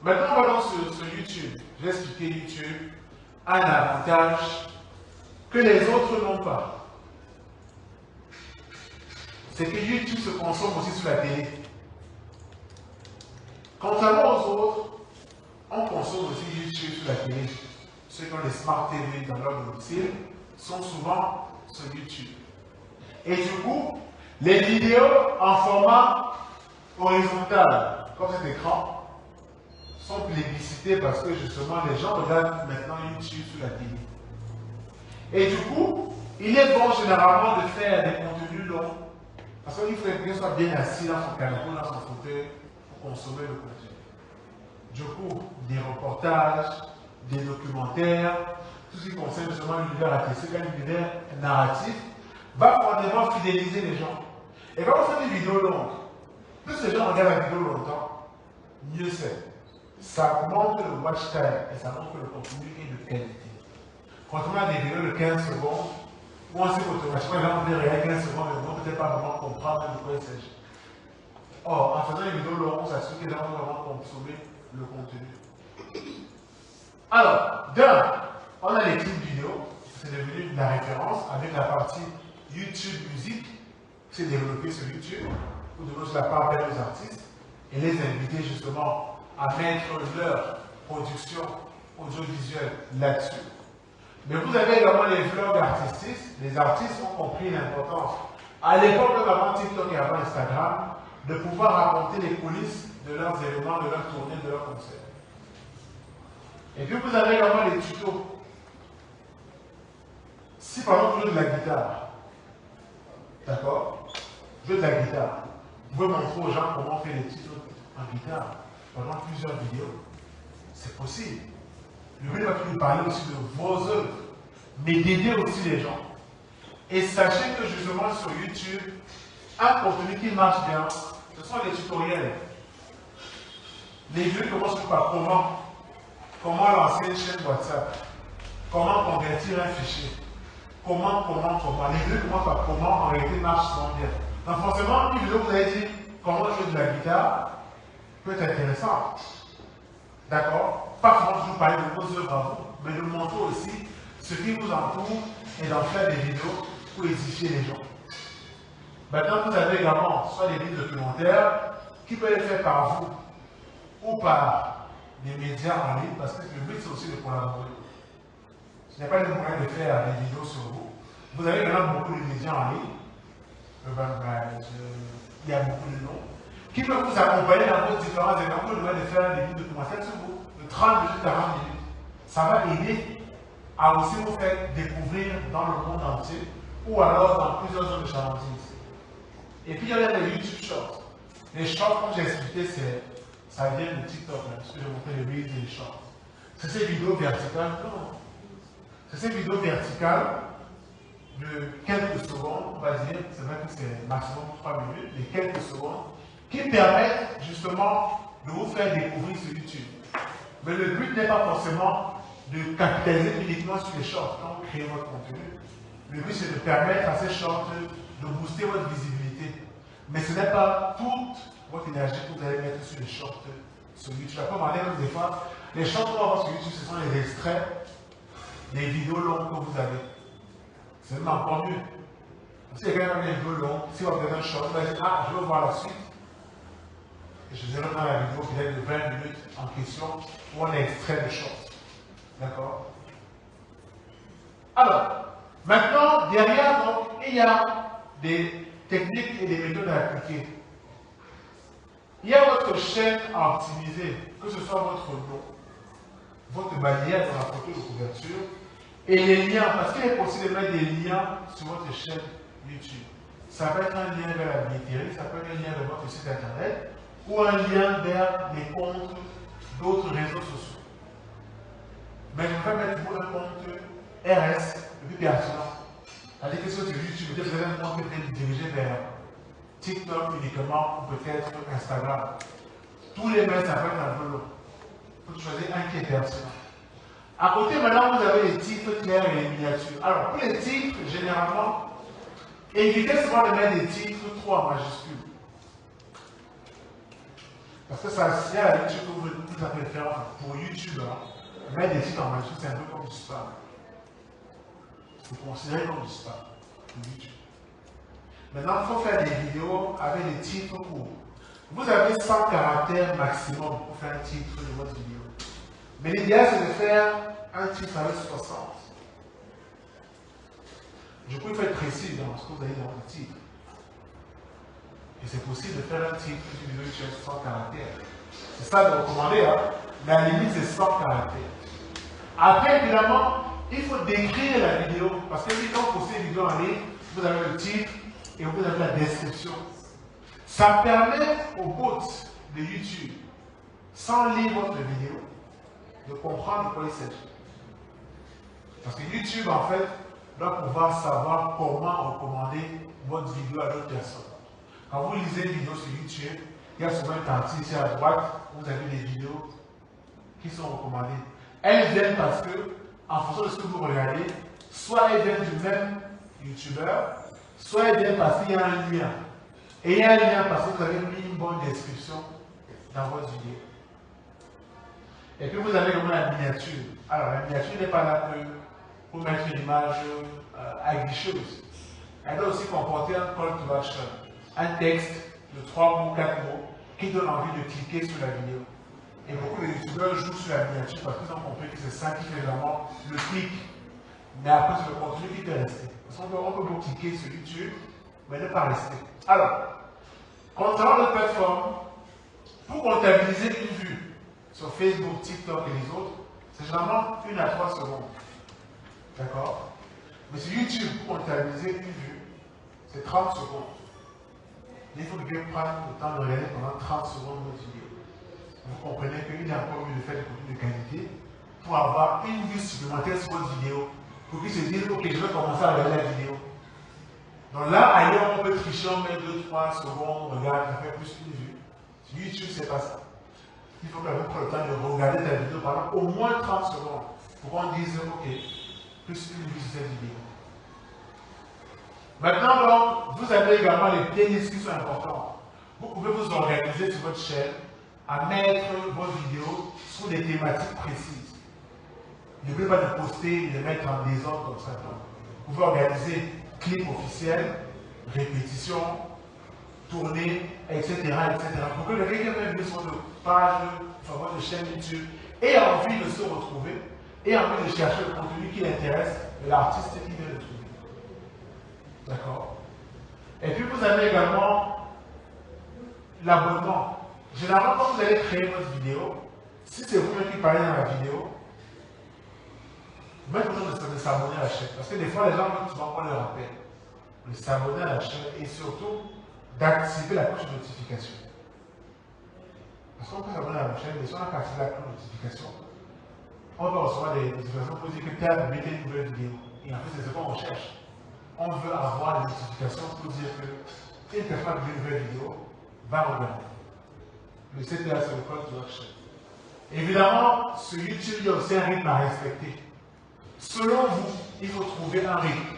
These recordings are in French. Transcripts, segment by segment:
Maintenant, on va donc sur YouTube. Je vais expliquer YouTube a un avantage que les autres n'ont pas. C'est que YouTube se consomme aussi sur la télé. Contrairement aux autres, on consomme aussi YouTube sur la télé. Ceux qui ont des smart TV dans leur domicile sont souvent sur YouTube. Et du coup, les vidéos en format horizontal, comme cet écran, sont plébiscitées parce que justement les gens regardent maintenant YouTube sur la télé. Et du coup, il est bon généralement de faire des contenus longs parce qu'il faut que quelqu'un soit bien assis dans son canapé ou dans son fauteuil pour consommer le contenu. Du coup, des reportages, des documentaires, tout ce qui concerne justement l'univers artistique, un univers narratif, va probablement fidéliser les gens. Et quand on fait des vidéos longues, plus les gens regardent la vidéo longtemps, mieux c'est. Ça augmente le watch time et ça montre que le contenu est de qualité. Contrairement à des vidéos de 15 secondes, où on sait qu'automatiquement, les gens vont dire 15 secondes, mais ils ne vont peut-être pas vraiment comprendre de quoi il s'agit. Or, en faisant des vidéos longues, on s'assure que les gens vont vraiment consommer le contenu. Alors, on a les clips vidéo, c'est devenu la référence avec la partie YouTube musique, qui s'est développée sur YouTube, où de l'autre la part vers les artistes et les inviter justement à mettre leur production audiovisuelle là-dessus. Mais vous avez également les vlogs artistiques. Les artistes ont compris l'importance, à l'époque même avant TikTok et avant Instagram, de pouvoir raconter les coulisses de leurs événements, de leurs tournées, de leurs concerts. Et puis vous avez également les tutos. Si par exemple vous jouez de la guitare, d'accord, jouez de la guitare, vous pouvez montrer aux gens comment on fait les tutos en guitare pendant plusieurs vidéos. C'est possible. Le but va vous parler aussi de vos œuvres, mais d'aider aussi les gens. Et sachez que justement sur YouTube, un contenu qui marche bien, ce sont les tutoriels. Les vidéos commencent par comment lancer une chaîne WhatsApp, comment convertir un fichier, comment. Les vidéos commencent par comment en réalité marche souvent bien. Donc forcément, une vidéo que vous avez dit comment jouer de la guitare peut être intéressante. D'accord? Pas forcément toujours parler de vos œuvres à vous, mais de montrer aussi ce qui vous entoure et d'en faire des vidéos pour édifier les gens. Maintenant, vous avez également soit des vidéos documentaires qui peuvent être faits par vous ou par des médias en ligne, parce que le but c'est aussi de collaborer. Ce n'est pas le moyen de faire des vidéos sur vous. Vous avez également beaucoup de médias en ligne, il y a beaucoup de noms, qui peuvent vous accompagner dans vos différents événements. Vous devez faire des vidéos documentaires sur vous, de 30 minutes, 40 minutes. Ça va aider à aussi vous faire découvrir dans le monde entier ou alors dans plusieurs zones de chalandise. Et puis il y a les YouTube Shorts. Les Shorts, comme j'ai expliqué, ça vient de TikTok, parce que j'ai montré les Reels et les Shorts. C'est ces vidéos verticales, c'est ces vidéos verticales de quelques secondes, on va dire, c'est vrai que c'est maximum 3 minutes, mais quelques secondes, qui permettent justement de vous faire découvrir sur YouTube. Mais le but n'est pas forcément de capitaliser uniquement sur les shorts quand vous créez votre contenu. Le but c'est de permettre à ces shorts de booster votre visibilité. Mais ce n'est pas toute votre énergie que vous allez mettre sur les shorts sur YouTube. Après, on va dire que des fois, les shorts qu'on va voir sur YouTube, ce sont les extraits des vidéos longues que vous avez. C'est même encore mieux. Si quelqu'un a une vidéo longue, si vous avez un short, vous allez dire, ah, je veux voir la suite. Et je dirais dans la vidéo peut-être de 20 minutes en question, où on est extrait de short. D'accord? Alors, maintenant, derrière, donc, il y a des techniques et des méthodes à appliquer. Il y a votre chaîne à optimiser, que ce soit votre nom, votre bannière dans la photo de couverture, et les liens, parce qu'il est possible de mettre des liens sur votre chaîne YouTube. Ça peut être un lien vers la billetterie, ça peut être un lien vers votre site internet, ou un lien vers les comptes d'autres réseaux sociaux. Mais je vais mettre pour un compte RS, le plus pertinent. C'est-à-dire que sur YouTube, vous avez un compte peut-être dirigé vers TikTok uniquement, ou peut-être Instagram. Tous les mails, ça peut être un peu long. Il faut choisir un qui est pertinent. À côté, maintenant, vous avez les titres clairs et les miniatures. Alors, pour les titres, généralement, évitez souvent de mettre des titres trop en majuscules. Parce que ça signale à YouTube que vous êtes tout à fait faire pour YouTube. Mettre des titres en majuscule, c'est un peu comme du spam. C'est considéré comme du spam pour YouTube. Maintenant, il faut faire des vidéos avec des titres courts. Vous avez 100 caractères maximum pour faire un titre de votre vidéo. Mais l'idéal, c'est de faire un titre avec 60. Du coup, il faut être précis dans ce que vous avez dans le titre. Et c'est possible de faire un titre d'une vidéo qui a 100 caractères. C'est ça de recommander, hein? Mais à la limite, c'est 100 caractères. Après, évidemment, il faut décrire la vidéo. Parce que quand vous postez une vidéo en ligne, vous avez le titre et vous avez la description. Ça permet aux bots de YouTube, sans lire votre vidéo, de comprendre de quoi il s'agit. Parce que YouTube, en fait, doit pouvoir savoir comment recommander votre vidéo à d'autres personnes. Quand vous lisez une vidéo sur YouTube, il y a souvent une partie ici à droite où vous avez des vidéos qui sont recommandées. Elles viennent parce que, en fonction de ce que vous regardez, soit elles viennent du même YouTuber, soit elles viennent parce qu'il y a un lien. Et il y a un lien parce que vous avez mis une bonne description dans votre vidéo. Et puis vous avez également la miniature. Alors la miniature n'est pas là pour mettre une image aguicheuse. Elle doit aussi comporter un call to action, un texte de 3 mots, 4 mots, qui donne envie de cliquer sur la vidéo. Et beaucoup de youtubeurs jouent sur la miniature parce qu'ils ont compris que c'est ça qui fait vraiment le clic. Mais après, c'est le contenu qui peut rester. Parce qu'on peut beaucoup cliquer sur YouTube, mais ne pas rester. Alors, concernant notre plateforme, pour comptabiliser une vue sur Facebook, TikTok et les autres, c'est généralement 1 à 3 secondes. D'accord? Mais sur YouTube, pour comptabiliser une vue, c'est 30 secondes. Il faut que quelqu'un prenne le temps de regarder pendant 30 secondes votre vidéo. Vous comprenez qu'il est encore mieux de faire des contenus de qualité pour avoir une vue supplémentaire sur votre vidéo. Pour qu'ils se disent, ok, je vais commencer à regarder la vidéo. Donc là, ailleurs, on peut tricher, on met 2-3 secondes, regarde, ça fait plus qu'une vue. Sur YouTube, c'est pas ça. Il faut quand même prendre le temps de regarder ta vidéo pendant au moins 30 secondes pour qu'on dise, ok, plus une vue sur cette vidéo. Maintenant, donc, vous avez également les playlists qui sont importantes. Vous pouvez vous organiser sur votre chaîne à mettre vos vidéos sur des thématiques précises. N'oubliez pas de poster et de mettre en désordre comme ça. Vous pouvez organiser clip officiel, répétition, tournée, etc., etc. Pour que quelqu'un vienne sur votre page, sur votre chaîne YouTube, ait envie de se retrouver, ait envie de chercher le contenu qui l'intéresse de l'artiste qui vient de trouver. D'accord? Et puis vous avez également l'abonnement. Généralement, quand vous allez créer votre vidéo, si c'est vous-même qui parlez dans la vidéo, même besoin de s'abonner à la chaîne. Parce que des fois, les gens, souvent, on leur rappelle de s'abonner à la chaîne et surtout d'activer la cloche de notification. Parce qu'on peut s'abonner à la chaîne, mais si on a activé la cloche de notification, on va recevoir des notifications pour dire que tu as publié une nouvelle vidéo. Et en fait, c'est ce qu'on recherche. On veut avoir des notifications pour dire que une personne a publié une nouvelle vidéo va regarder. Le CTA, c'est le code de la chaîne. Évidemment, sur YouTube, il y a aussi un rythme à respecter. Selon vous, il faut trouver un rythme.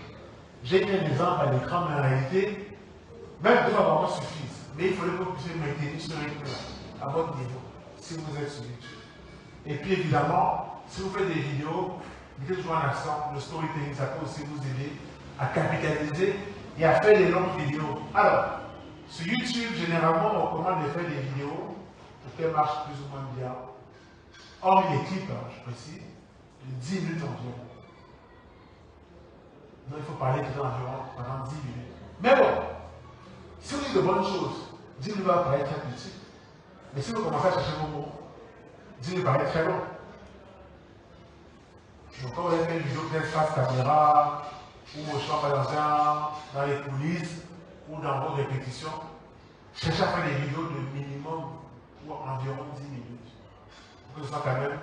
J'ai mis un exemple à l'écran, mais en réalité, même 2 vraiment suffisent. Mais il faudrait que vous puissiez maintenir ce rythme-là, à votre niveau, si vous êtes sur YouTube. Et puis évidemment, si vous faites des vidéos, mettez toujours un accent, le storytelling, ça peut aussi vous aider à capitaliser et à faire des longues vidéos. Alors, sur YouTube, généralement, on recommande de faire des vidéos pour qu'elles marchent plus ou moins bien. Hormis les clips, je précise, de 10 minutes environ. Donc il faut parler tout environ pendant 10 minutes. Mais bon, si vous dites de bonnes choses, 10 minutes va paraître très petit. Mais si vous commencez à chercher vos mots, 10 minutes paraît très long. Donc quand vous avez fait une vidéo peut-être face caméra, ou au champ dans les coulisses, ou dans vos répétitions, cherchez à faire des vidéos de minimum ou environ 10 minutes. Pour que ce soit quand même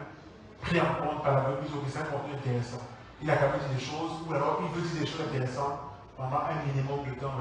pris en compte par la plus que c'est un contenu intéressant. Il a quand même dit des choses, ou alors il veut dire des choses intéressantes pendant un minimum de temps.